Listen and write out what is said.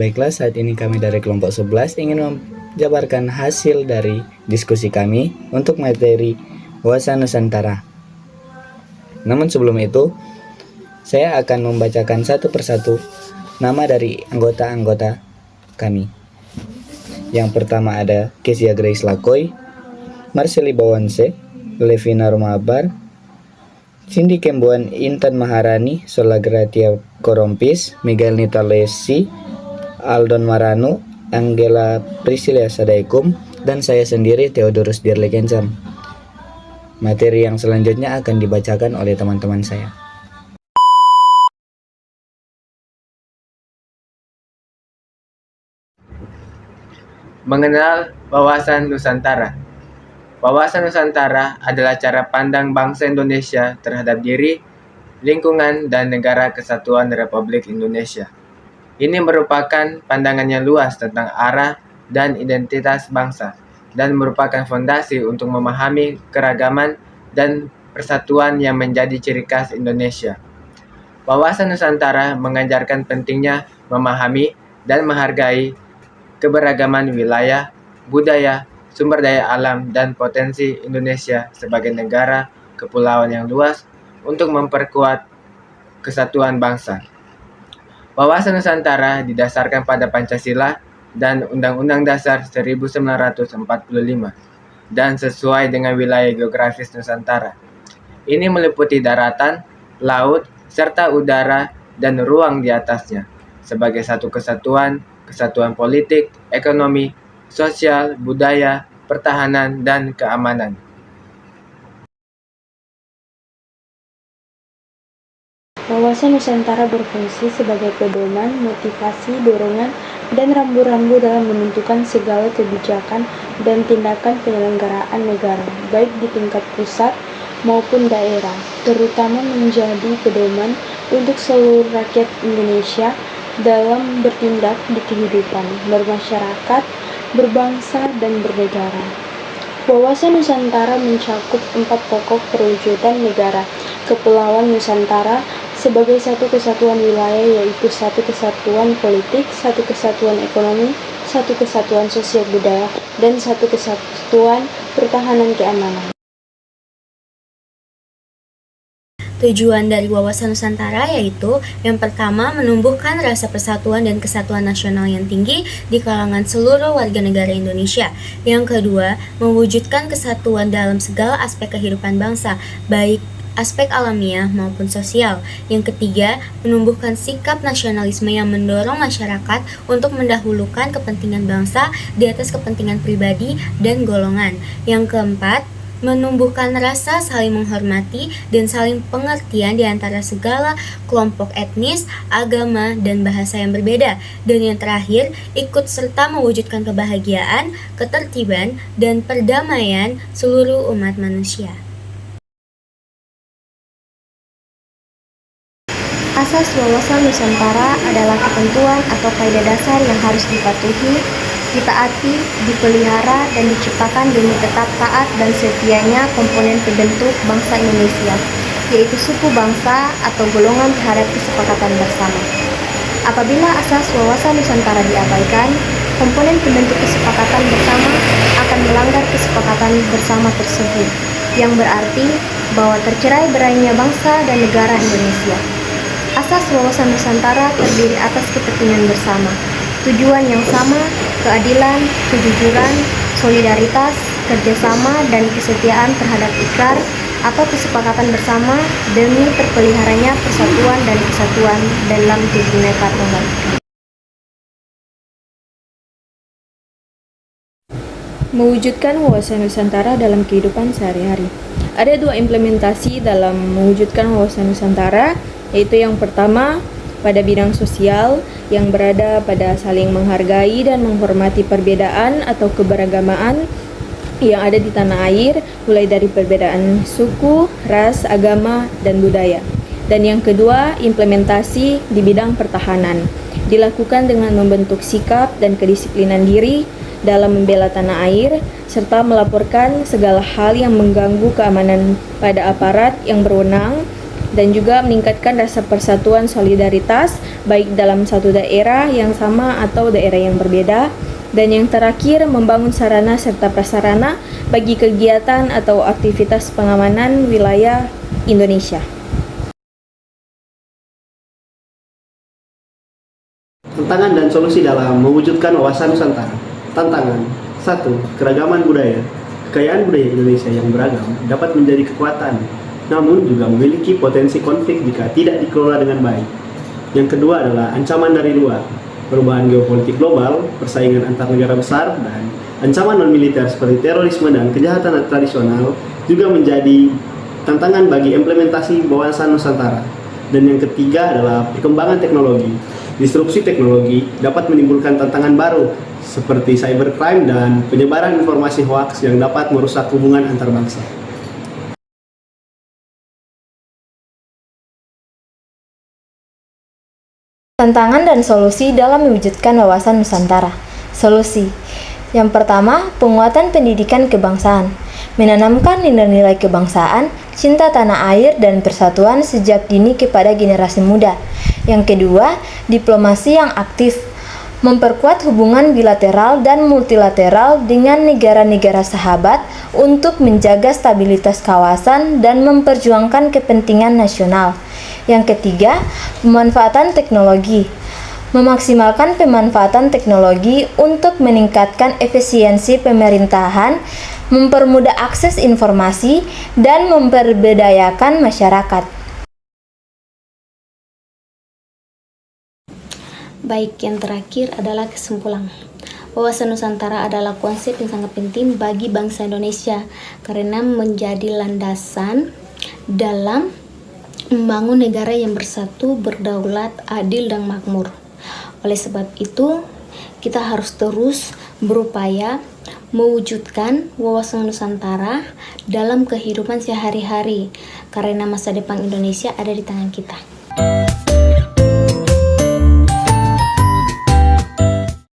Baiklah, saat ini kami dari kelompok 11 ingin menjabarkan hasil dari diskusi kami untuk materi wawasan Nusantara. Namun sebelum itu, saya akan membacakan satu persatu nama dari anggota-anggota kami. Yang pertama ada Kezia Grace Lakoy, Marceli Bawanse, Levina Romabar, Cindy Kembuan Intan Maharani, Solagratia Korompis, Miguel Nitalesi, Aldon Maranu, Angela Priscilia Sadaikum, dan saya sendiri Theodorus Dirlekencam. Materi yang selanjutnya akan dibacakan oleh teman-teman saya. Mengenal wawasan Nusantara. Wawasan Nusantara adalah cara pandang bangsa Indonesia terhadap diri, lingkungan, dan negara kesatuan Republik Indonesia. Ini merupakan pandangan yang luas tentang arah dan identitas bangsa, dan merupakan fondasi untuk memahami keragaman dan persatuan yang menjadi ciri khas Indonesia. Wawasan Nusantara mengajarkan pentingnya memahami dan menghargai keberagaman wilayah, budaya, sumber daya alam, dan potensi Indonesia sebagai negara kepulauan yang luas untuk memperkuat kesatuan bangsa. Wawasan Nusantara didasarkan pada Pancasila dan Undang-Undang Dasar 1945 dan sesuai dengan wilayah geografis Nusantara. Ini meliputi daratan, laut, serta udara dan ruang di atasnya sebagai satu kesatuan politik, ekonomi, sosial, budaya, pertahanan, dan keamanan. Wawasan Nusantara berfungsi sebagai pedoman, motivasi, dorongan, dan rambu-rambu dalam menentukan segala kebijakan dan tindakan penyelenggaraan negara, baik di tingkat pusat maupun daerah, terutama menjadi pedoman untuk seluruh rakyat Indonesia dalam bertindak di kehidupan, bermasyarakat, berbangsa, dan bernegara. Wawasan Nusantara mencakup 4 pokok perwujudan negara Kepulauan Nusantara sebagai satu kesatuan wilayah, yaitu satu kesatuan politik, satu kesatuan ekonomi, satu kesatuan sosial budaya, dan satu kesatuan pertahanan keamanan. Tujuan dari wawasan Nusantara yaitu yang pertama menumbuhkan rasa persatuan dan kesatuan nasional yang tinggi di kalangan seluruh warga negara Indonesia. Yang kedua, mewujudkan kesatuan dalam segala aspek kehidupan bangsa, baik aspek alamiah maupun sosial. Yang ketiga, menumbuhkan sikap nasionalisme yang mendorong masyarakat untuk mendahulukan kepentingan bangsa di atas kepentingan pribadi dan golongan. Yang keempat, menumbuhkan rasa saling menghormati dan saling pengertian di antara segala kelompok etnis, agama, dan bahasa yang berbeda. Dan yang terakhir, ikut serta mewujudkan kebahagiaan, ketertiban, dan perdamaian seluruh umat manusia. Asas wawasan Nusantara adalah ketentuan atau kaidah dasar yang harus dipatuhi, ditaati, dipelihara, dan diciptakan demi tetap taat dan setianya komponen pembentuk bangsa Indonesia, yaitu suku bangsa atau golongan terhadap kesepakatan bersama. Apabila asas wawasan Nusantara diabaikan, komponen pembentuk kesepakatan bersama akan melanggar kesepakatan bersama tersebut, yang berarti bahwa tercerai berainya bangsa dan negara Indonesia. Asas wawasan Nusantara terdiri atas kepentingan bersama, tujuan yang sama, keadilan, kejujuran, solidaritas, kerjasama, dan kesetiaan terhadap ikrar atau kesepakatan bersama demi terpeliharanya persatuan dan kesatuan dalam Bhinneka Tunggal Ika. Mewujudkan wawasan Nusantara dalam kehidupan sehari-hari. Ada 2 implementasi dalam mewujudkan wawasan Nusantara, yaitu yang pertama pada bidang sosial yang berada pada saling menghargai dan menghormati perbedaan atau keberagamaan yang ada di tanah air, mulai dari perbedaan suku, ras, agama, dan budaya. Dan yang kedua, implementasi di bidang pertahanan. Dilakukan dengan membentuk sikap dan kedisiplinan diri dalam membela tanah air, serta melaporkan segala hal yang mengganggu keamanan pada aparat yang berwenang, dan juga meningkatkan rasa persatuan solidaritas baik dalam satu daerah yang sama atau daerah yang berbeda. Dan yang terakhir, membangun sarana serta prasarana bagi kegiatan atau aktivitas pengamanan wilayah Indonesia. Tantangan dan solusi dalam mewujudkan wawasan Nusantara. Tantangan 1. Keragaman budaya. Kekayaan budaya Indonesia yang beragam dapat menjadi kekuatan, namun juga memiliki potensi konflik jika tidak dikelola dengan baik. Yang kedua adalah ancaman dari luar. Perubahan geopolitik global, persaingan antar negara besar, dan ancaman non-militer seperti terorisme dan kejahatan tradisional juga menjadi tantangan bagi implementasi wawasan Nusantara. Dan yang ketiga adalah perkembangan teknologi. Disrupsi teknologi dapat menimbulkan tantangan baru seperti cybercrime dan penyebaran informasi hoaks yang dapat merusak hubungan antar bangsa. Tantangan dan solusi dalam mewujudkan wawasan Nusantara. Solusi. Yang pertama, penguatan pendidikan kebangsaan. Menanamkan nilai-nilai kebangsaan, cinta tanah air, dan persatuan sejak dini kepada generasi muda. Yang kedua, diplomasi yang aktif. Memperkuat hubungan bilateral dan multilateral dengan negara-negara sahabat untuk menjaga stabilitas kawasan dan memperjuangkan kepentingan nasional. Yang ketiga, pemanfaatan teknologi. Memaksimalkan pemanfaatan teknologi untuk meningkatkan efisiensi pemerintahan, mempermudah akses informasi, dan memperberdayakan masyarakat. Baik, yang terakhir adalah kesimpulan. Wawasan Nusantara adalah konsep yang sangat penting bagi bangsa Indonesia karena menjadi landasan dalam membangun negara yang bersatu, berdaulat, adil, dan makmur. Oleh sebab itu, kita harus terus berupaya mewujudkan wawasan Nusantara dalam kehidupan sehari-hari karena masa depan Indonesia ada di tangan kita.